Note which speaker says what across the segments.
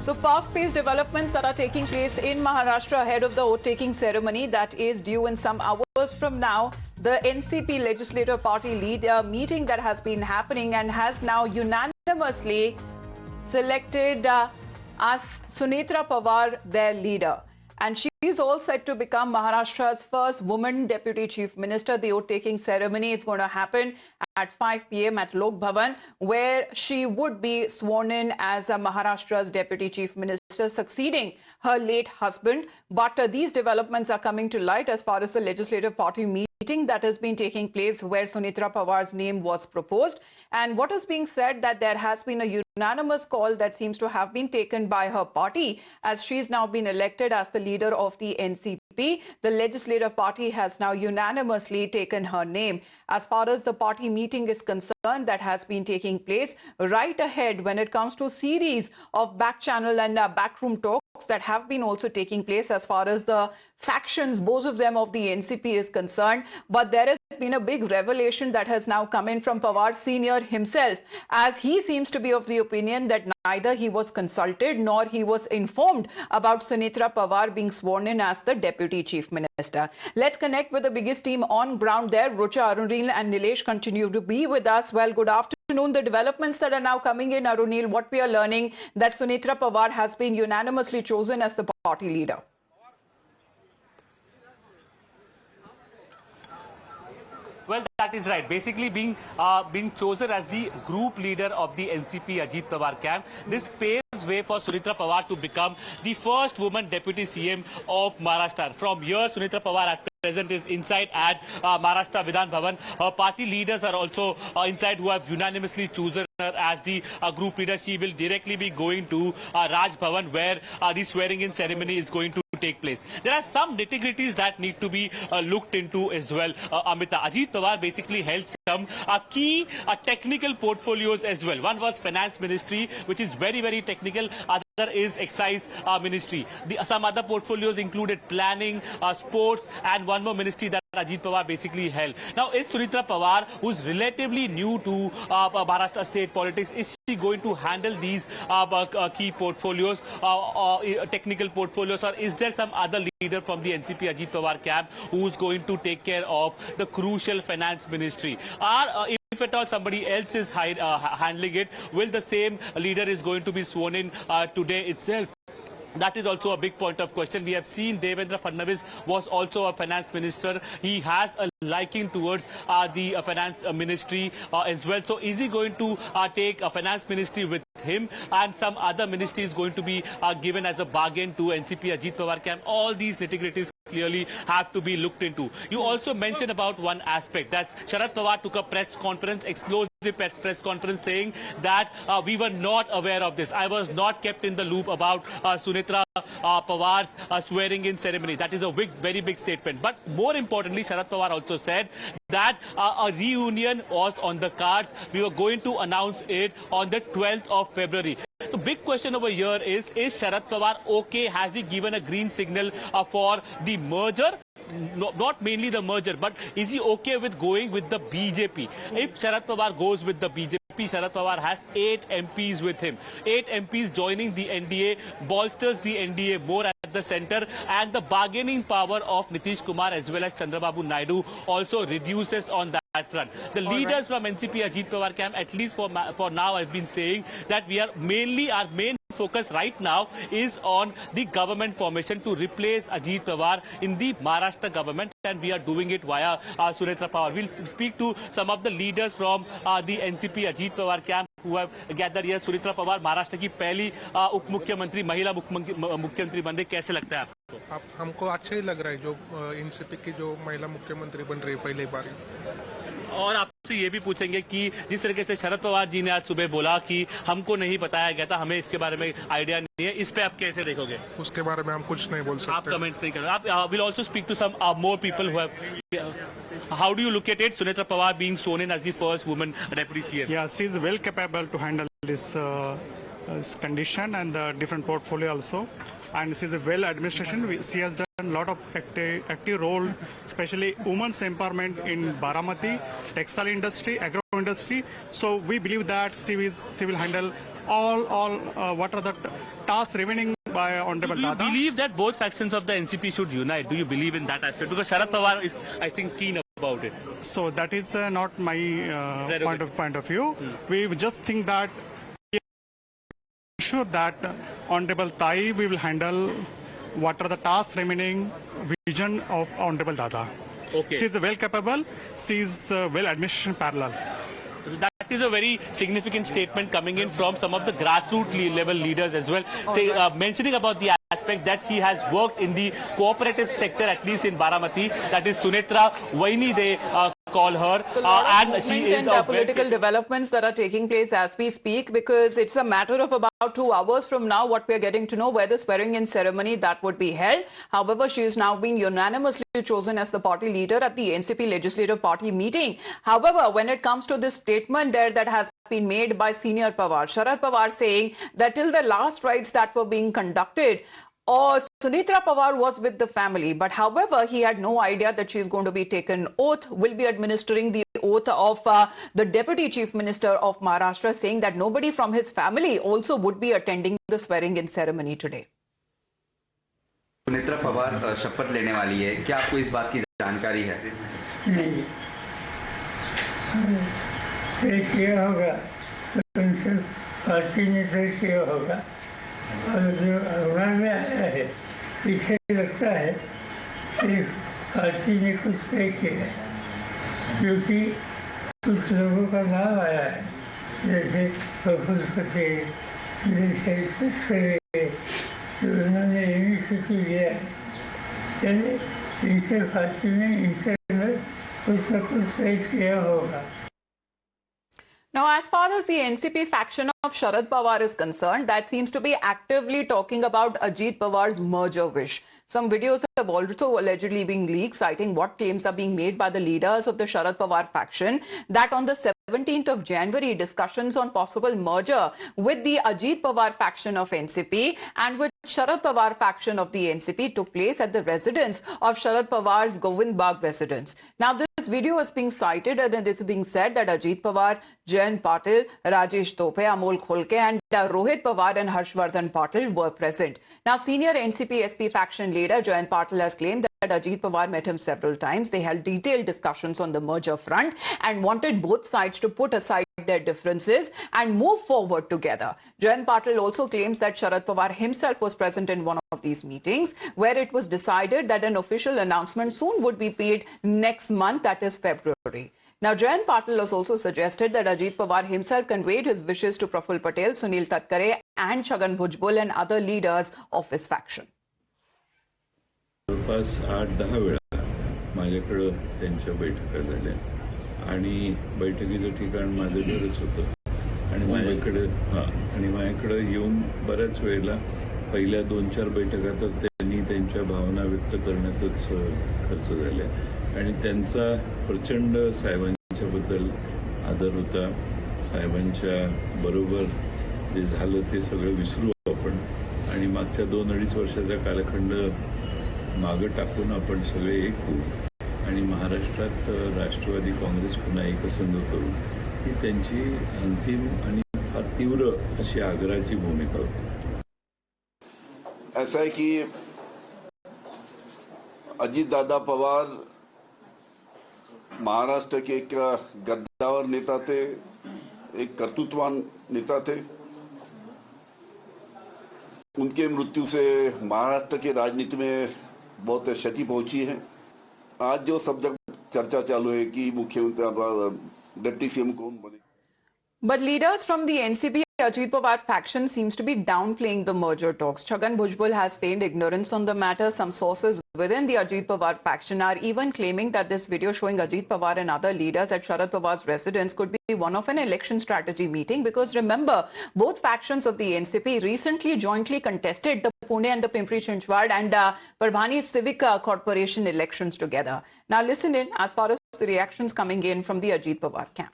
Speaker 1: So fast-paced developments that are taking place in Maharashtra ahead of the oath-taking ceremony that is due in some hours from now. The NCP Legislative Party leader meeting that has been happening and has now unanimously selected as Sunetra Pawar their leader. And she is all set to become Maharashtra's first woman deputy chief minister. The oath-taking ceremony is going to happen at 5 p.m. at Lok Bhavan, where she would be sworn in as Maharashtra's deputy chief minister, succeeding her late husband. But these developments are coming to light as far as the legislative party meeting that has been taking place, where Sunetra Pawar's name was proposed. And what is being said that there has been a unanimous call that seems to have been taken by her party, as she's now been elected as the leader of the NCP. The legislative party has now unanimously taken her name. As far as the party meeting is concerned, that has been taking place right ahead when it comes to series of back channel and backroom talks that have been also taking place as far as the factions, both of them of the NCP is concerned. But there has been a big revelation that has now come in from Pawar Senior himself, as he seems to be of the opinion that neither he was consulted nor he was informed about Sunetra Pawar being sworn in as the deputy chief minister. Let's connect with the biggest team on ground there. Rucha, Arunil and Nilesh continue to be with us. Well, good afternoon. The developments that are now coming in, Arunil, what we are learning that Sunetra Pawar has been unanimously chosen as the party leader.
Speaker 2: Well, that is right. Basically, being chosen as the group leader of the NCP Ajit Pawar camp, this paves way for Sunetra Pawar to become the first woman deputy CM of Maharashtra. From here, Sunetra Pawar at present is inside at Maharashtra Vidhan Bhavan. Her party leaders are also inside, who have unanimously chosen her as the group leader. She will directly be going to Raj Bhavan, where the swearing-in ceremony is going to take place. There are some nitty-gritties that need to be looked into as well, Amita. Ajit Pawar basically held some key technical portfolios as well. One was finance ministry, which is very, very technical. Other is excise ministry. Some other portfolios included planning, sports, and one more ministry that Ajit Pawar basically held. Now, is Sunetra Pawar, who's relatively new to Maharashtra state politics, is she going to handle these key portfolios, technical portfolios, or is there some other leader from the NCP Ajit Pawar camp who's going to take care of the crucial finance ministry? If at all somebody else is handling it, will the same leader is going to be sworn in today itself? That is also a big point of question. We have seen Devendra Fadnavis was also a finance minister. He has a liking towards the finance ministry as well. So is he going to take a finance ministry with him, and some other ministry is going to be given as a bargain to NCP Ajit Pawar camp? All these nitty-gritties clearly have to be looked into. You also mentioned about one aspect, that Sharad Pawar took a press conference, explosive press conference, saying that we were not aware of this. I was not kept in the loop about Sunetra Pawar's swearing-in ceremony. That is a very big statement. But more importantly, Sharad Pawar also said that a reunion was on the cards. We were going to announce it on the 12th of February. So big question over here is Sharad Pawar okay? Has he given a green signal for the merger? Not mainly the merger, but is he okay with going with the BJP? If Sharad Pawar goes with the BJP, Sharad Pawar has 8 MPs with him. 8 MPs joining the NDA bolsters the NDA more at the center, and the bargaining power of Nitish Kumar as well as Chandrababu Naidu also reduces on that front. The leaders from NCP Ajit Pawar camp, at least for now, have been saying that our main focus right now is on the government formation to replace Ajit Pawar in the Maharashtra government, and we are doing it via Sunetra Pawar. We'll speak to some of the leaders from the NCP Ajit Pawar camp who have gathered here. Sunetra Pawar, Maharashtra की पहली उप मुख्यमंत्री, महिला मुख्यमंत्री बन रही, कैसे लगता है आपको?
Speaker 3: हमको अच्छा ही लग रहा है जो एनसीपी की जो महिला मुख्यमंत्री बन रही है पहली बार।
Speaker 2: और आपसे ये भी पूछेंगे कि जिस तरीके से शरद पवार जी ने आज सुबह बोला कि हमको नहीं बताया गया था, हमें इसके बारे में आइडिया नहीं है, इस पे आप कैसे देखोगे?
Speaker 3: उसके बारे में हम कुछ नहीं बोल सकते।
Speaker 2: आप कमेंट नहीं करें। आप will also speak to some more people who have. How do you look at it, Sunetra Pawar being sworn in as the first woman deputy CM?
Speaker 4: Yeah, she is well capable to handle this condition and the different portfolio also. And she is a well administration. She has done a lot of active role, especially women's empowerment in Baramati, textile industry, agro industry. So we believe that she will handle all what are the tasks remaining by Honorable
Speaker 2: Do you
Speaker 4: Dada.
Speaker 2: believe that both factions of the NCP should unite? Do you believe in that aspect? Because Sharad Pawar is, I think, keen about it.
Speaker 4: So that is not my point of view. We just think that sure that Honorable Tai will handle what are the tasks remaining vision of Honorable Dada.
Speaker 2: Okay.
Speaker 4: She is well capable. She is well administration parallel.
Speaker 2: That is a very significant statement coming in from some of the grassroots level leaders as well, mentioning about the aspect that she has worked in the cooperative sector, at least in Baramati. That is Sunetra Vaini, they call her.
Speaker 1: So and
Speaker 2: she is
Speaker 1: political developments that are taking place as we speak, because it's a matter of about 2 hours from now what we are getting to know where the swearing-in ceremony that would be held. However, she is now being unanimously chosen as the party leader at the NCP Legislative Party meeting. However, when it comes to this statement there that has been made by Senior Pawar, Sharad Pawar saying that till the last rites that were being conducted, Sunetra Pawar was with the family, but however, he had no idea that she is going to be taken oath, will be administering the oath of the Deputy Chief Minister of Maharashtra, saying that nobody from his family also would be attending the swearing-in ceremony today.
Speaker 5: Sunetra Pawar शपथ लेने वाली है, क्या आपको इस बात की जानकारी है?
Speaker 6: नहीं, तय किया होगा तो उनसे पार्टी ने तय किया होगा, और जो अखबार में आया है पीछे लगता है कि पार्टी ने कुछ तय किया है, क्योंकि कुछ लोगों का नाम आया है, जैसे प्रफुल्ल पटेल, जैसे तस्करे, तो उन्होंने इनिशिएटिव लिया है, यानी इनके पार्टी ने इनसे कुछ न कुछ तय किया होगा.
Speaker 1: Now, as far as the NCP faction of Sharad Pawar is concerned, that seems to be actively talking about Ajit Pawar's merger wish. Some videos have also allegedly been leaked, citing what claims are being made by the leaders of the Sharad Pawar faction, that on the 17th of January, discussions on possible merger with the Ajit Pawar faction of NCP and with Sharad Pawar faction of the NCP took place at the residence of Sharad Pawar's Govind Bagh residence. Now, this video is being cited and it is being said that Ajit Pawar, Jayant Patil, Rajesh Tope, Amol Kholke and Rohit Pawar and Harshvardhan Patil were present. Now, senior NCP-SP faction leader Jayant Patil has claimed that Ajit Pawar met him several times. They held detailed discussions on the merger front and wanted both sides to put aside their differences and move forward together. Jayant Patil also claims that Sharad Pawar himself was present in one of these meetings, where it was decided that an official announcement soon would be made next month, that is February. Now, Jayant Patil has also suggested that Ajit Pawar himself conveyed his wishes to Prafull Patel, Sunil Tatkare and Chhagan Bhujbal and other leaders of his faction.
Speaker 7: जवळपास 8-10 वेळा माझ्याकडं त्यांच्या बैठका झाल्या आणि बैठकीचं ठिकाण माझं घरच होतं आणि माझ्याकडे येऊन बऱ्याच वेळेला पहिल्या 2-4 बैठकातच त्यांनी त्यांच्या भावना व्यक्त करण्यातच खर्च झाल्या आणि त्यांचा प्रचंड साहेबांच्याबद्दल आदर होता. साहेबांच्या बरोबर जे झालं ते सगळं विसरू आपण आणि मागच्या 2-2.5 वर्षाचा कालखंड मागे टाकून आपण सगळे एक होऊ आणि महाराष्ट्रात राष्ट्रवादी काँग्रेस पुन्हा एकसंघ करू, ही त्यांची अंतिम आणि फार तीव्र अशी आग्रहाची भूमिका होती.
Speaker 8: ऐसा है कि अजित दादा पवार महाराष्ट्र के एक गद्दावर नेता थे, एक कर्तृत्ववान नेता थे. उनके मृत्यु से महाराष्ट्र की राजनीति में बहुत क्षति पहुंची है. आज जो सब जगह चर्चा चालू है कि मुख्यमंत्री डिप्टी सीएम कौन बने.
Speaker 1: But leaders from the NCP Ajit Pawar faction seems to be downplaying the merger talks. Chhagan Bhujbal has feigned ignorance on the matter. Some sources within the Ajit Pawar faction are even claiming that this video showing Ajit Pawar and other leaders at Sharad Pawar's residence could be one of an election strategy meeting, because remember, both factions of the NCP recently jointly contested the Pune and the Pimpri-Chinchwad and Parbhani Civic Corporation elections together. Now listen in as far as the reactions coming in from the Ajit Pawar camp.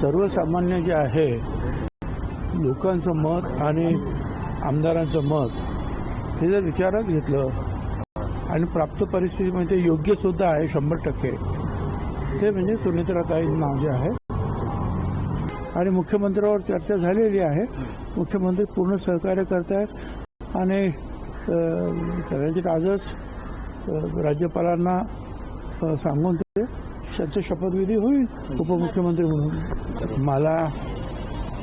Speaker 6: सर्वसामान्य जे आहे
Speaker 9: लोकांचं मत आणि आमदारांचं मत हे जर विचारात घेतलं आणि प्राप्त परिस्थितीमध्ये योग्य सुद्धा आहे 100%, ते म्हणजे सुनेत्राताई नाव जे आहे. आणि मुख्यमंत्र्यावर चर्चा झालेली आहे. मुख्यमंत्री पूर्ण सहकार्य करत आहेत आणि कदाचित आजच राज्यपालांना सांगून त्यांची शपथविधी होईल उपमुख्यमंत्री म्हणून. मला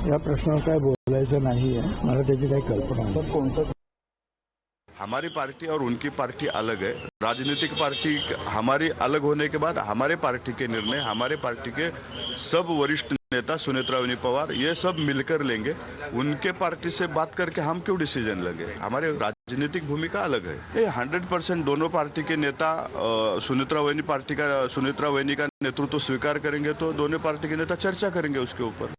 Speaker 9: या प्रश्नावर काय बोलायचं नाही आहे, मला त्याची काही कल्पना नाही. कोणतं
Speaker 10: हमारी पार्टी और उनकी पार्टी अलग है. राजनीतिक पार्टी हमारी अलग होने के बाद हमारे पार्टी के निर्णय हमारे पार्टी के सब वरिष्ठ नेता सुनेत्रा पवार ये सब मिलकर लेंगे. उनके पार्टी से बात करके हम क्यों डिसीजन लेंगे. हमारे राजनीतिक भूमिका अलग है. ये 100% दोनों पार्टी के नेता सुनेत्रा वहिनी का नेतृत्व स्वीकार करेंगे तो दोनों पार्टी के नेता चर्चा करेंगे उसके ऊपर.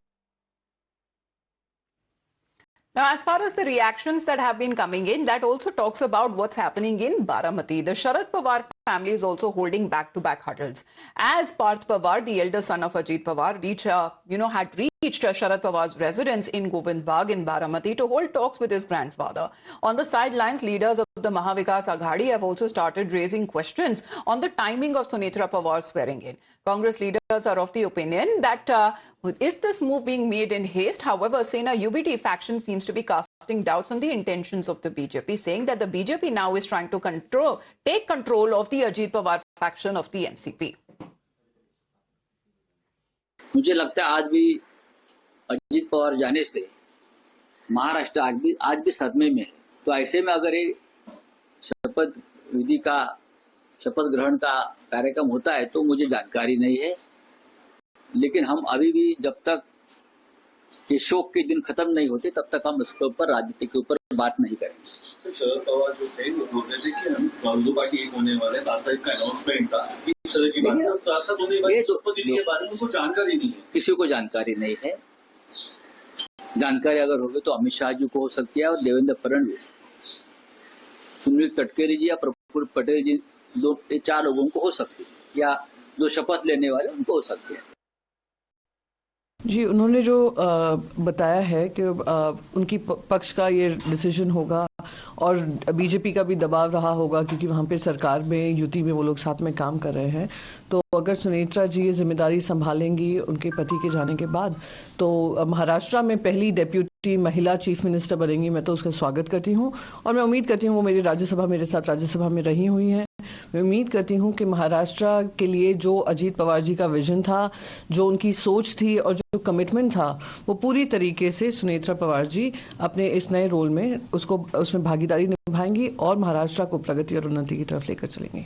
Speaker 1: Now, as far as the reactions that have been coming in, that also talks about what's happening in Baramati. The Sharad Pawar family is also holding back-to-back huddles. As Parth Pawar, the elder son of Ajit Pawar, had reached Sharad Pawar's residence in Govind Bagh in Baramati to hold talks with his grandfather. On the sidelines, leaders of the Mahavikas Aghadi have also started raising questions on the timing of Sunetra Pawar's swearing in. Congress leaders are of the opinion that is this move being made in haste? However, Sena UBT faction seems to be casting doubts on the intentions of the BJP, saying that the BJP now is trying to take control of the Ajit Pawar faction of the NCP.
Speaker 11: मुझे लगता है आज भी अजीत पवार जाने से महाराष्ट्र आज भी सदमे में है. तो ऐसे में अगर ये शपथ ग्रहण का कार्यक्रम होता है तो मुझे जानकारी नहीं है. लेकिन हम अभी भी जब तक ये शोक के दिन खत्म नहीं होते तब तक हम इसके ऊपर राजनीति के ऊपर बात नहीं करेंगे.
Speaker 12: तो शरद पवार जो थे वो बोलते थे कि हम दो पार्टी एक होने वाले का अनाउंसमेंट था, इस तरह की बात में उनको जानकारी नहीं है.
Speaker 11: किसी को जानकारी नहीं है. जानकारी अगर होगी तो अमित शाह जी को हो सकती है और देवेंद्र फडणवीस, सुनील तटकरे जी या प्रफुल्ल पटेल जी, ये 4 लोगों को हो सकती है, या जो शपथ लेने वाले उनको हो सकती है.
Speaker 13: जी, उन्होंने जो बताया है कि उनकी पक्ष का ये डिसीजन होगा और बीजेपी का भी दबाव रहा होगा क्योंकि वहाँ पे सरकार में यूटी में वो लोग साथ में काम कर रहे हैं. तो अगर सुनेत्रा जी ये जिम्मेदारी संभालेंगी उनके पति के जाने के बाद तो महाराष्ट्र में पहली डेप्यूटी महिला चीफ मिनिस्टर बनेंगी. मैं तो उसका स्वागत करती हूँ और मैं उम्मीद करती हूँ वो मेरे साथ राज्यसभा में रही हुई हैं. मैं उम्मीद करती हूँ कि महाराष्ट्र के लिए जो अजीत पवार जी का विजन था, जो उनकी सोच थी और जो कमिटमेंट था, वो पूरी तरीके से सुनेत्रा पवार जी अपने इस नए रोल में उसमें भागीदारी निभाएंगी और महाराष्ट्र को प्रगति और उन्नति की तरफ लेकर चलेंगे.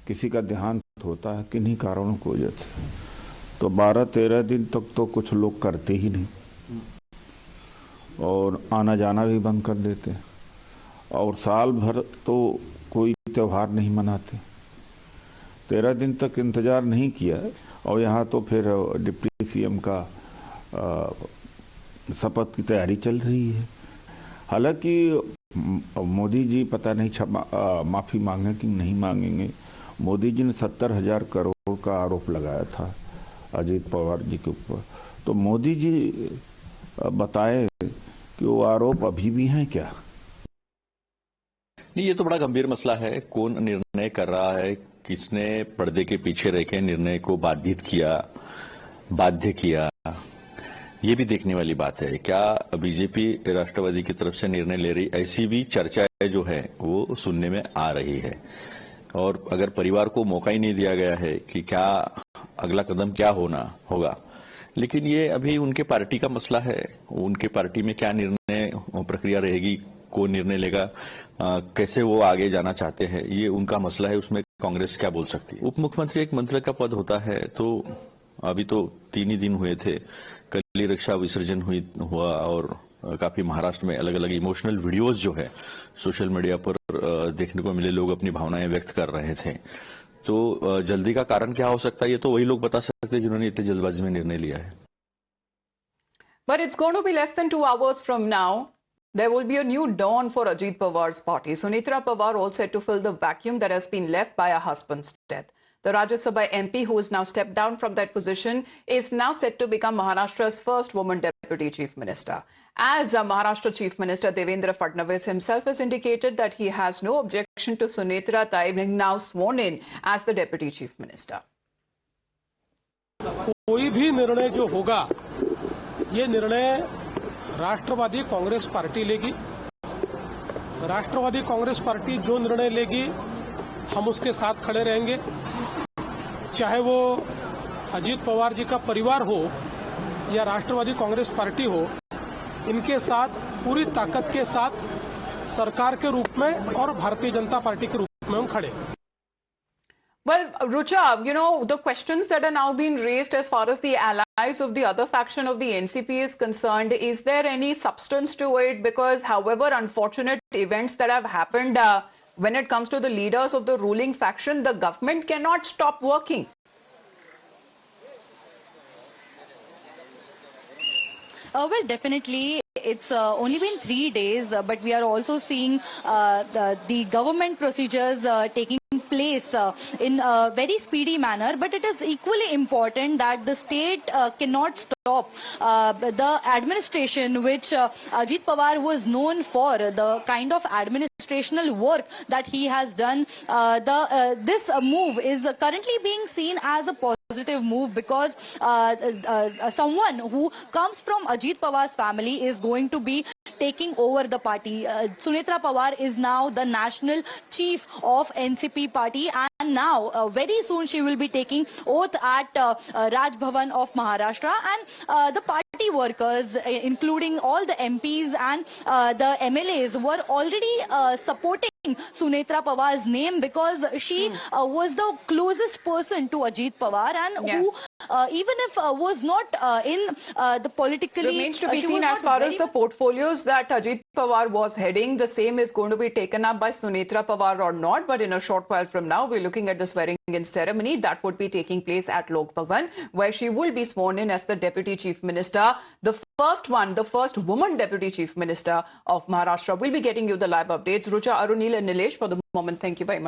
Speaker 9: किसी का देहांत होता है किन्हीं कारणों की वजह से तो 12-13 दिन तक तो कुछ लोग करते ही नहीं और आना जाना भी बंद कर देते हैं और साल भर तो कोई त्योहार नहीं मनाते. 13 दिन तक इंतजार नहीं किया और यहाँ तो फिर डिप्टी सीएम का शपथ की तैयारी चल रही है. हालांकि मोदी जी पता नहीं माफी मांगे कि नहीं मांगेंगे. मोदी जी ने 70,000 करोड़ का आरोप लगाया था अजीत पवार जी के ऊपर. तो मोदी जी बताए कि वो आरोप अभी भी हैं क्या.
Speaker 14: नहीं, ये तो बड़ा गंभीर मसला है. कौन निर्णय कर रहा है, किसने पर्दे के पीछे रह के निर्णय को बाध्य किया, ये भी देखने वाली बात है. क्या बीजेपी राष्ट्रवादी की तरफ से निर्णय ले रही, ऐसी भी चर्चाएं जो है वो सुनने में आ रही है. और अगर परिवार को मौका ही नहीं दिया गया है कि क्या अगला कदम क्या होगा, लेकिन ये अभी उनके पार्टी का मसला है. उनके पार्टी में क्या निर्णय प्रक्रिया रहेगी, कौन निर्णय लेगा, कैसे वो आगे जाना चाहते हैं, ये उनका मसला है. उसमें कांग्रेस क्या बोल सकती है. उप मुख्यमंत्री एक मंत्री का पद होता है. तो अभी तो 3 ही दिन हुए थे. कल ही रक्षा विसर्जन हुआ और काफी महाराष्ट्र में अलग अलग इमोशनल वीडियोस जो है सोशल मीडिया पर देखने को मिले. लोग अपनी भावनाएं व्यक्त कर रहे थे. तो जल्दी का कारण क्या हो सकता है, ये तो वही लोग बता सकते हैं जिन्होंने इतनी जल्दबाजी में निर्णय लिया है.
Speaker 1: But it's going to be less than 2 hours from now. There will be a new dawn for Ajit Pawar's party. Sunetra Pawar all set to fill the vacuum that has been left by her husband's death. The Rajya Sabha MP, who is now stepped down from that position, is now set to become Maharashtra's first woman Deputy Chief Minister. As Maharashtra Chief Minister Devendra Fadnavis himself has indicated that he has no objection to Sunetra Tai being now sworn in as the Deputy Chief Minister.
Speaker 15: कोई भी निर्णय जो होगा, ये निर्णय राष्ट्रवादी Congress party लेगी। राष्ट्रवादी Congress party जो निर्णय लेगी, हम उसके साथ खड़े रहेंगे। चाहे वो अजीत पवार जी का परिवार हो या राष्ट्रवादी कांग्रेस पार्टी हो, इनके साथ पूरी ताकत के साथ सरकार के रूप में और भारतीय जनता पार्टी के रूप में हम खड़े हैं।
Speaker 1: Well, Rucha, the questions that are now being raised as far as the allies of the other faction of the NCP is concerned, is there any substance to it? Because however unfortunate events that have happened when it comes to the leaders of the ruling faction, the government cannot stop working.
Speaker 16: Well, definitely. It's only been 3 days, but we are also seeing the government procedures taking place in a very speedy manner. But it is equally important that the state cannot stop the administration which Ajit Pawar was known for, the kind of administrational work that he has done. This move is currently being seen as a positive move because someone who comes from Ajit Pawar's family is going to be taking over the party. Sunetra Pawar is now the national chief of NCP party, and now very soon she will be taking oath at Raj Bhavan of Maharashtra, and the party workers, including all the MPs and the MLAs, were already supporting Sunetra Pawar's name because she was the closest person to Ajit Pawar, and who even if was not in the politically...
Speaker 1: Remains to be seen as far as the portfolios that Ajit Pawar was heading, the same is going to be taken up by Sunetra Pawar or not. But in a short while from now, we're looking at the swearing-in ceremony that would be taking place at Lok Bhavan, where she will be sworn in as the Deputy Chief Minister, the first woman Deputy Chief Minister of Maharashtra. We'll be getting you the live updates. Rucha, Arunil and Nilesh, for the moment, thank you very much.